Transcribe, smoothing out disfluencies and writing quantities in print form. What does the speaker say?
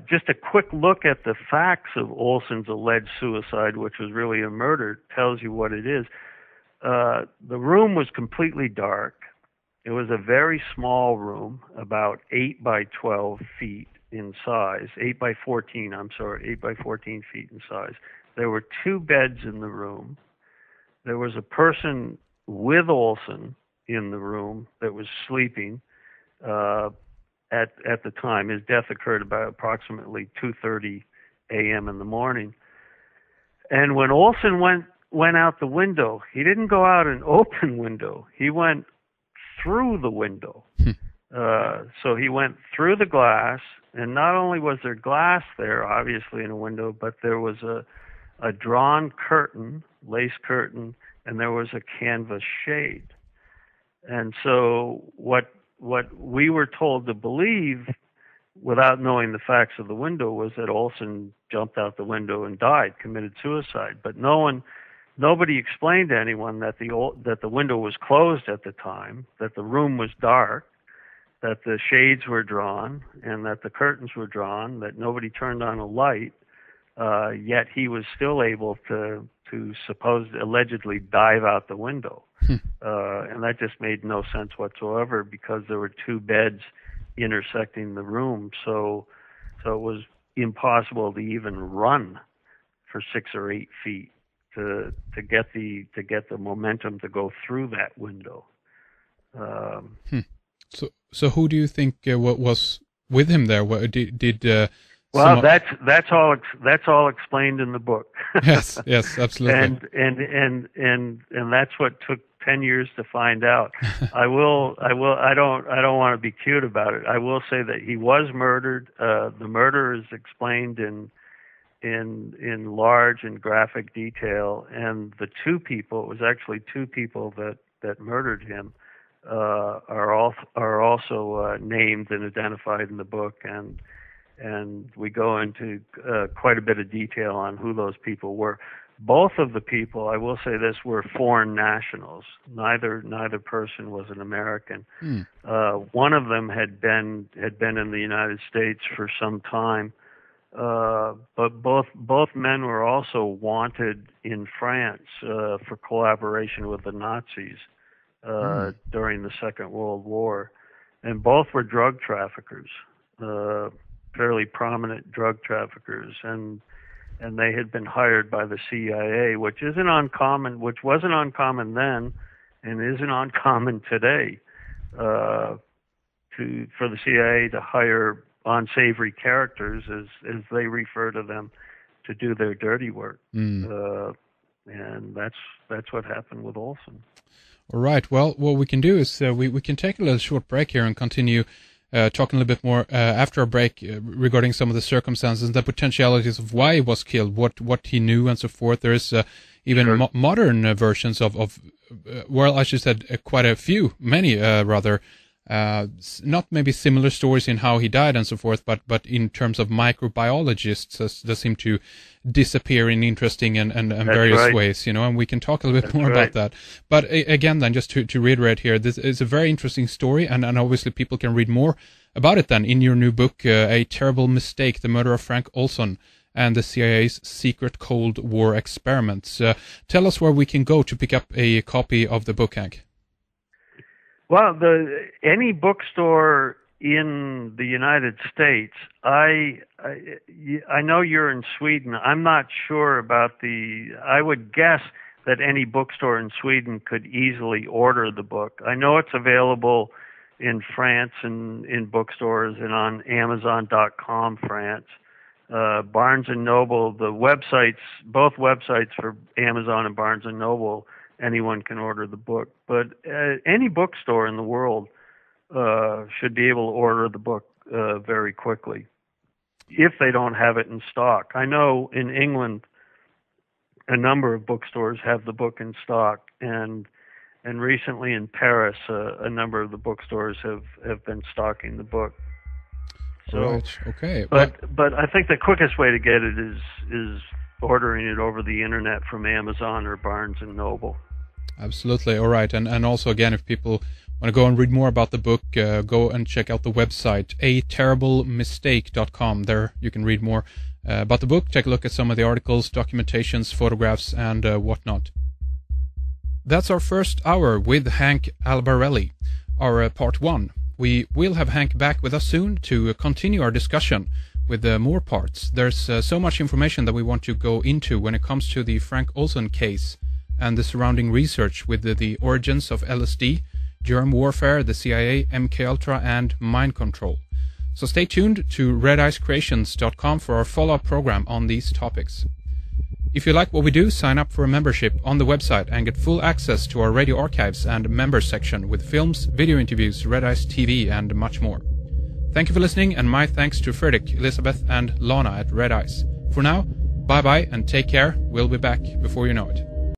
Just a quick look at the facts of Olson's alleged suicide, which was really a murder, tells you what it is. The room was completely dark. It was a very small room, about 8 by 12 feet in size, 8 by 14 feet in size. There were 2 beds in the room. There was a person with Olson in the room that was sleeping at the time. His death occurred about approximately 2:30 a.m. in the morning. And when Olson went out the window, he didn't go out an open window. He went through the window. So he went through the glass, and not only was there glass there, obviously in a window, but there was a drawn curtain, lace curtain, and there was a canvas shade. And so what we were told to believe, without knowing the facts of the window, was that Olson jumped out the window and died, committed suicide. But nobody explained to anyone that the window was closed at the time, that the room was dark, that the shades were drawn, and that the curtains were drawn, that nobody turned on a light, yet he was still able to allegedly dive out the window. And that just made no sense whatsoever, because there were 2 beds intersecting the room. So it was impossible to even run for 6 or 8 feet to get the momentum to go through that window. So who do you think what was with him there? What did well, that's all explained in the book. Yes, absolutely. and that's what took 10 years to find out. I don't want to be cute about it. I will say that he was murdered. The murder is explained in large and graphic detail, and the 2 people, it was actually 2 people that murdered him, are also named and identified in the book, and we go into quite a bit of detail on who those people were. Both of the people, I will say this, were foreign nationals. Neither person was an American. One of them had been in the United States for some time, but both men were also wanted in France for collaboration with the Nazis during the Second World War, and both were drug traffickers, fairly prominent drug traffickers, and they had been hired by the CIA, which wasn't uncommon then, and isn't uncommon today, for the CIA to hire unsavory characters, as they refer to them, to do their dirty work. And that's what happened with Olson. All right. Well, what we can do is we can take a little short break here and continue talking a little bit more after a break regarding some of the circumstances, the potentialities of why he was killed, what he knew, and so forth. There is even modern versions of well, I should say quite a few, many rather, not maybe similar stories in how he died and so forth, but in terms of microbiologists that seem to disappear in interesting and various ways, and we can talk a little bit more about that. But again, then, just to reiterate here, this is a very interesting story, and obviously people can read more about it then in your new book, A Terrible Mistake, The Murder of Frank Olson and the CIA's Secret Cold War Experiments. Tell us where we can go to pick up a copy of the book, Hank. Well, any bookstore in the United States, I know you're in Sweden. I'm not sure about I would guess that any bookstore in Sweden could easily order the book. I know it's available in France and in bookstores and on Amazon.com France. Barnes & Noble, both websites for Amazon and Barnes & Noble, anyone can order the book. But any bookstore in the world should be able to order the book very quickly if they don't have it in stock. I know in England a number of bookstores have the book in stock, and recently in Paris a number of the bookstores have been stocking the book. So, right. Okay. But I think the quickest way to get it is ordering it over the internet from Amazon or Barnes & Noble. Absolutely. All right. And also, again, if people Want to go and read more about the book, go and check out the website, aterriblemistake.com. There you can read more about the book, take a look at some of the articles, documentations, photographs, and whatnot. That's our first hour with Hank Albarelli, our part 1. We will have Hank back with us soon to continue our discussion with more parts. There's so much information that we want to go into when it comes to the F.Olson case and the surrounding research with the origins of LSD, Germ-warfare, the CIA, MK-Ultra, and mind control. So stay tuned to redicecreations.com for our follow-up program on these topics. If you like what we do, sign up for a membership on the website and get full access to our radio archives and members section with films, video interviews, Red Ice TV, and much more. Thank you for listening, and my thanks to Fredrik, Elizabeth, and Lana at Red Ice. For now, bye-bye and take care. We'll be back before you know it.